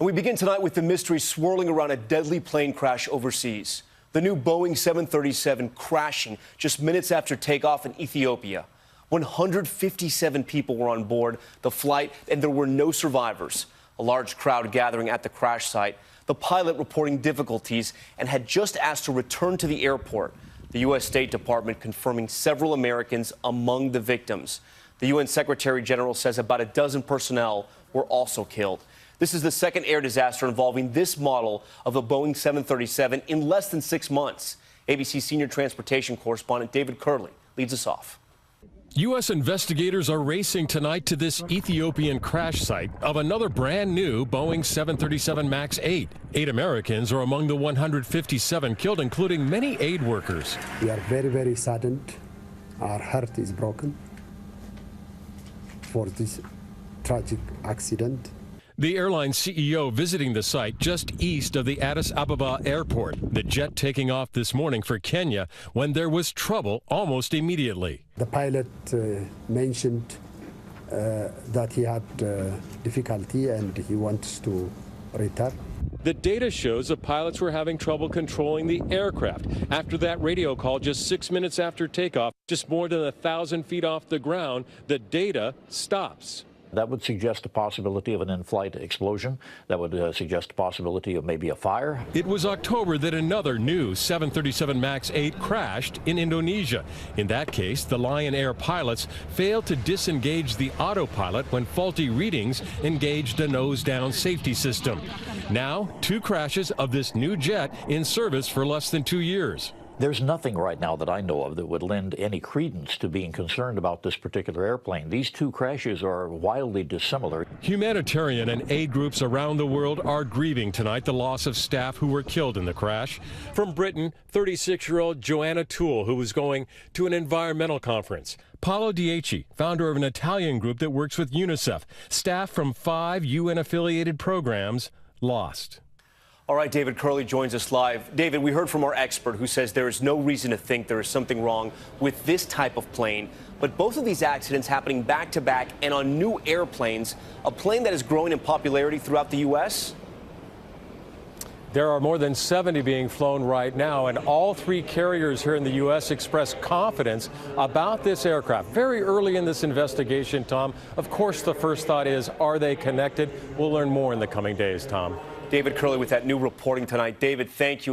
And we begin tonight with the mystery swirling around a deadly plane crash overseas. The new Boeing 737 crashing just minutes after takeoff in Ethiopia. 157 people were on board the flight, and there were no survivors. A large crowd gathering at the crash site. The pilot reporting difficulties and had just asked to return to the airport. The U.S. State Department confirming several Americans among the victims. The UN Secretary General says about a dozen personnel were also killed. This is the second air disaster involving this model of a Boeing 737 in less than 6 months. ABC senior transportation correspondent David Curley leads us off. U.S. investigators are racing tonight to this Ethiopian crash site of another brand new Boeing 737 MAX 8. 8 Americans are among the 157 killed, including many aid workers. We are very, very saddened. Our heart is broken for this tragic accident. The airline CEO visiting the site just east of the Addis Ababa airport. The jet taking off this morning for Kenya when there was trouble almost immediately. The pilot mentioned that he had difficulty and he wants to return. The data shows the pilots were having trouble controlling the aircraft. After that radio call just 6 minutes after takeoff, just more than 1,000 feet off the ground, the data stops. That would suggest a possibility of an in-flight explosion. That would suggest a possibility of maybe a fire. It was October that another new 737 MAX 8 crashed in Indonesia. In that case, the Lion Air pilots failed to disengage the autopilot when faulty readings engaged a nose-down safety system. Now, 2 crashes of this new jet in service for less than 2 years. There's nothing right now that I know of that would lend any credence to being concerned about this particular airplane. These 2 crashes are wildly dissimilar. Humanitarian and aid groups around the world are grieving tonight the loss of staff who were killed in the crash. From Britain, 36-year-old Joanna Toole, who was going to an environmental conference. Paolo Dieci, founder of an Italian group that works with UNICEF. Staff from 5 UN-affiliated programs lost. All right, David Curley joins us live. David, we heard from our expert who says there is no reason to think there is something wrong with this type of plane. But both of these accidents happening back to back and on new airplanes, a plane that is growing in popularity throughout the U.S.? There are more than 70 being flown right now, and all 3 carriers here in the U.S. expressed confidence about this aircraft. Very early in this investigation, Tom, of course, the first thought is, are they connected? We'll learn more in the coming days, Tom. David Curley with that new reporting tonight. David, thank you.